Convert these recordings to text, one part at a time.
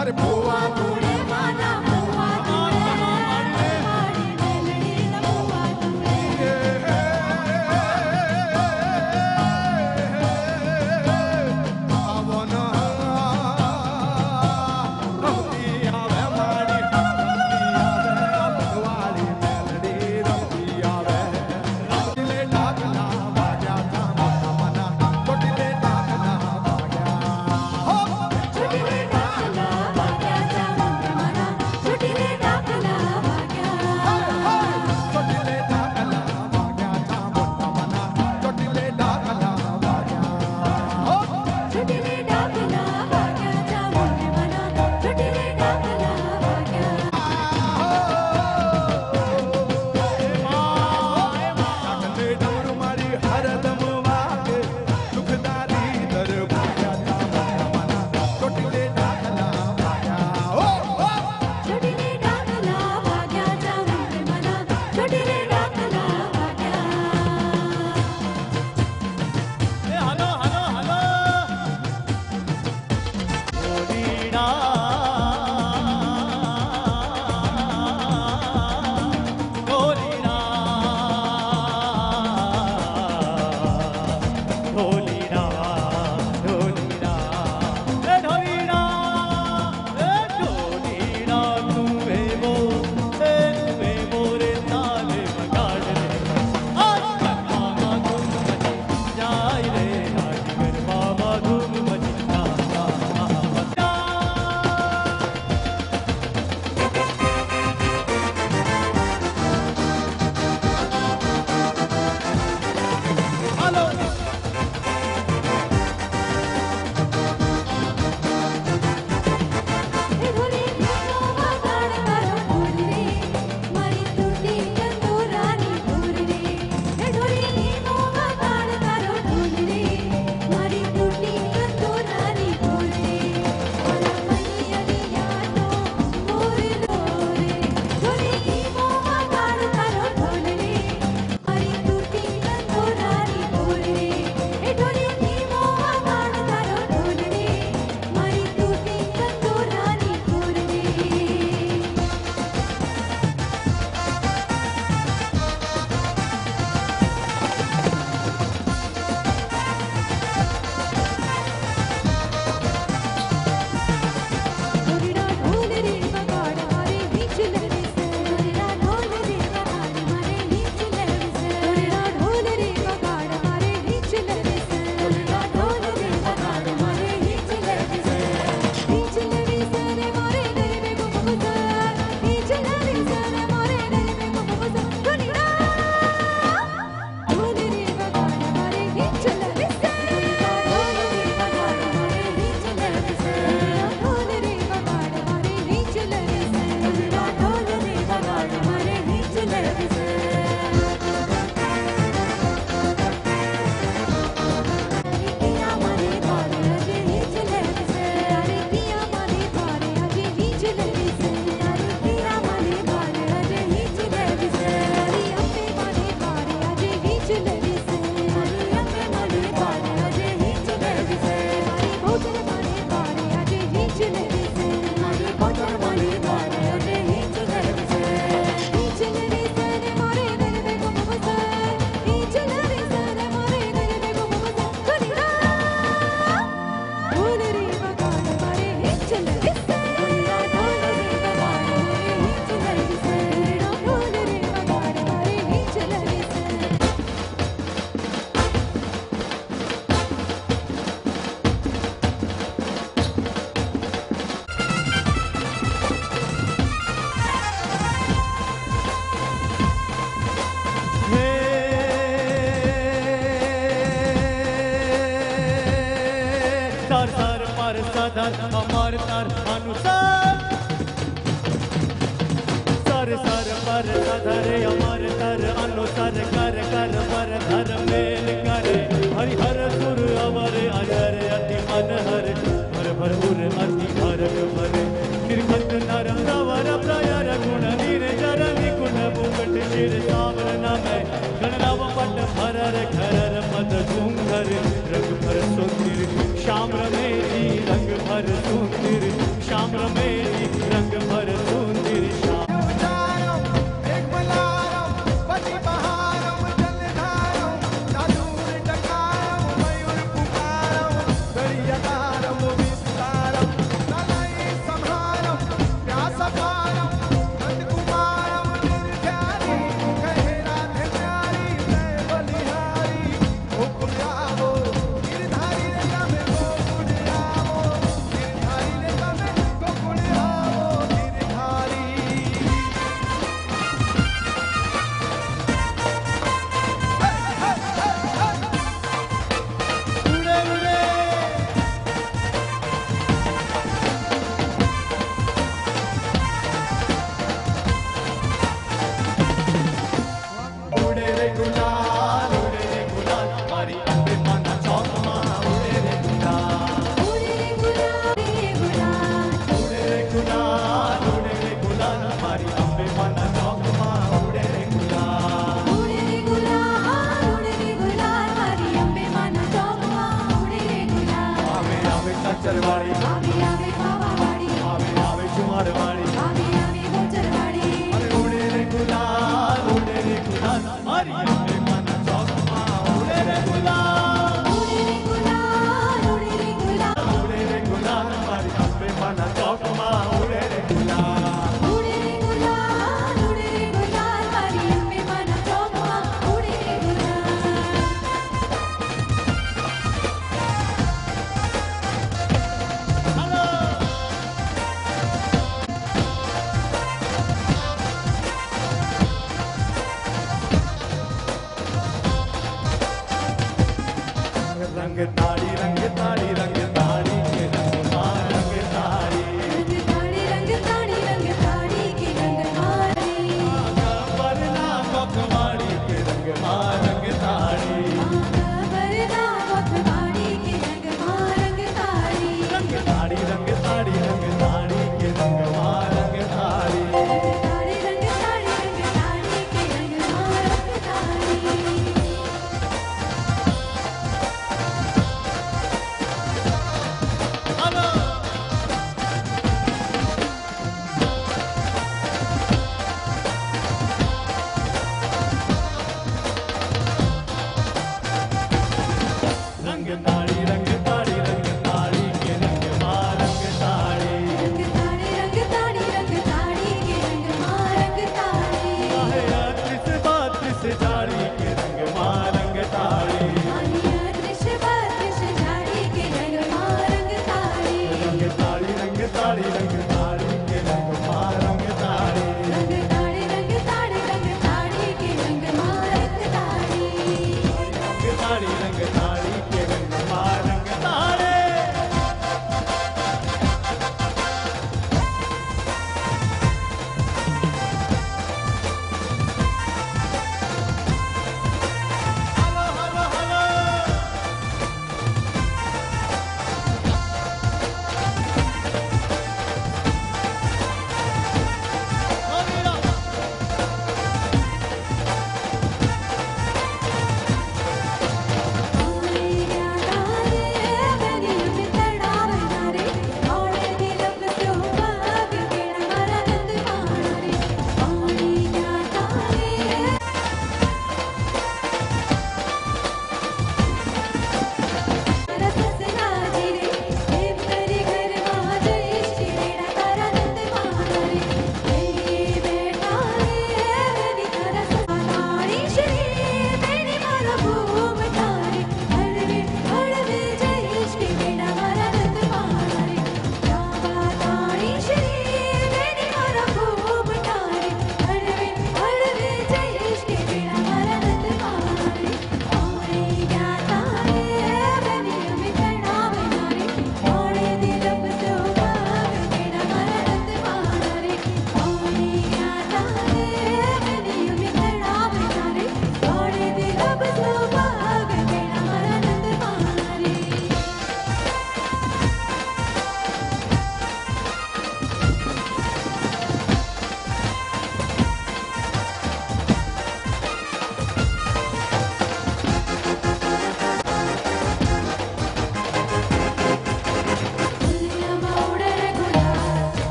અરે ભુવા ધૂળે માના ભુવા ધૂળે મારી મેલડી ના ભુવા ધૂળે આવો ન રમતી આવે મારી રમતી આવે ભગવાળી મેલડી રમતી આવે રમતીલે ડાકના વાગ્યા તા મના મના ચોટીલે ડાકના વાગ્યા હો ચોટીલે ડાકના વાગ્યા તા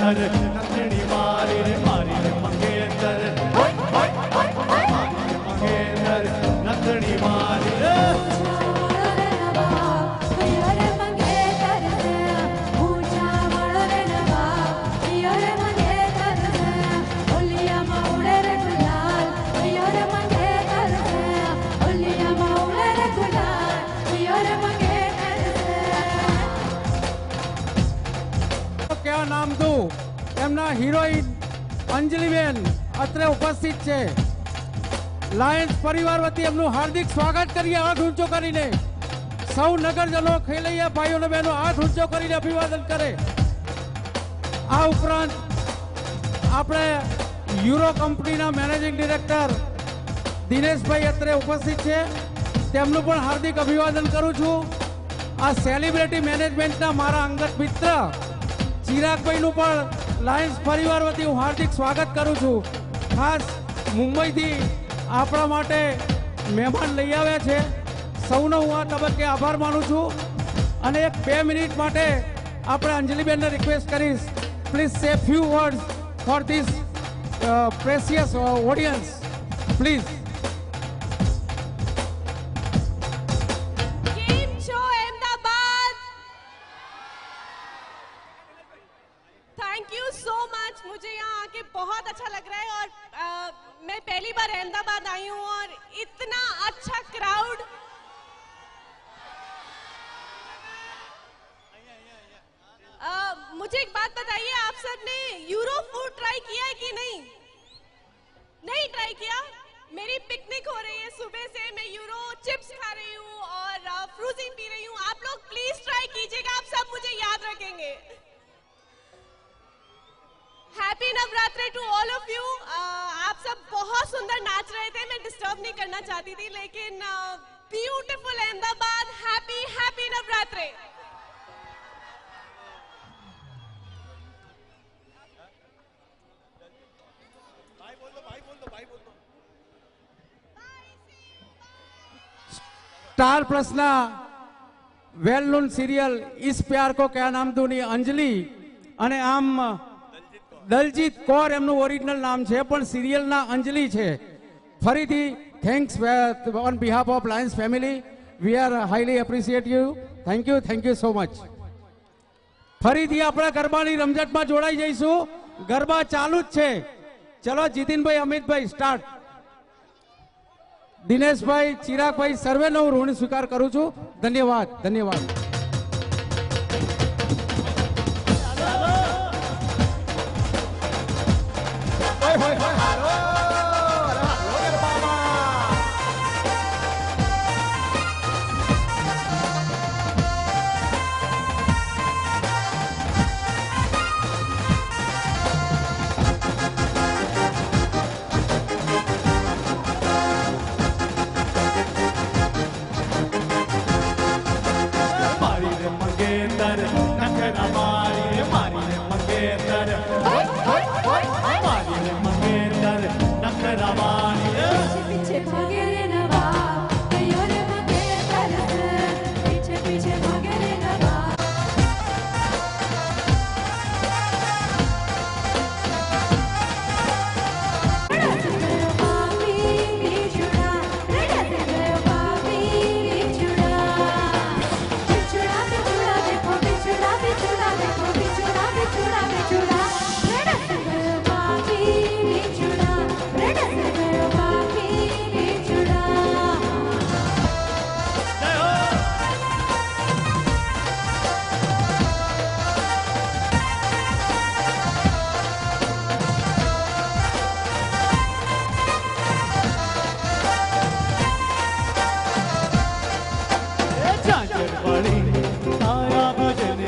મંગેતર નથણી મારી રે મારી રે મંગેતર મંગેતર નથણી મારી રે क्या नाम दूं એમના હિરોઈન અંજલિબેન અત્રે ઉપસ્થિત છે લાયન્સ પરિવાર વતી એમનું હાર્દિક સ્વાગત કરીએ હાથ ઊંચો કરીને સૌ નગરજનો ખેલૈયા ભાઈઓ અને બહેનો હાથ ઊંચો કરીને અભિવાદન કરે આ ઉપરાંત આપણે યુરો કંપનીના મેનેજિંગ ડિરેક્ટર દિનેશભાઈ અત્રે ઉપસ્થિત છે તેમનું પણ હાર્દિક અભિવાદન કરું છું આ સેલિબ્રિટી મેનેજમેન્ટના મારા અંગત મિત્ર ચિરાગભાઈનું પણ લાયન્સ પરિવાર વતી હું હાર્દિક સ્વાગત કરું છું ખાસ મુંબઈથી આપણા માટે મહેમાન લઈ આવ્યા છે સૌનો હું આ તબક્કે આભાર માનું છું અને એક 2 મિનિટ માટે આપણે અંજલિબેનને રિક્વેસ્ટ કરીશ પ્લીઝ સે few words for this precious audience please thank you so much मुझे यहाँ आके बहुत अच्छा लग रहा है और मैं पहली बार अहमदाबाद आई हूँ और इतना अच्छा क्राउड मुझे एक बात बताइए आप सबने यूरो फूड ट्राई किया है कि नहीं नहीं ट्राई किया मेरी पिकनिक हो रही है सुबह से मैं यूरो चिप्स खा रही हूँ और फ्रूजिंग पी रही हूँ आप लोग प्लीज ट्राई कीजिएगा आप सब मुझे याद रखेंगे happy Navratri to all of you आप सब बहुत सुंदर नाच रहे थे मैं डिस्टर्ब नहीं करना चाहती थी लेकिन beautiful Ahmedabad happy happy Navratri star plus ना वेल नोन सीरियल इस प्यार को क्या नाम दूं ની અંજલિ અને આમ દલજીત કૌર એમનું ઓરિજિનલ નામ છે પણ સિરિયલના અંજલિ છે ફરીથી thanks on behalf of Lions family we are highly appreciate you thank you so much ફરીથી આપણે ગરબાની રમઝટમાં જોડાઈ જઈશું ગરબા ચાલુ જ છે ચલો જીતિનભાઈ અમિતભાઈ સ્ટાર્ટ દિનેશભાઈ ચિરાગભાઈ સર્વેનો હું ઋણ સ્વીકાર કરું છું ધન્યવાદ ધન્યવાદ મારી રે મંગેતર નથણા મારી રે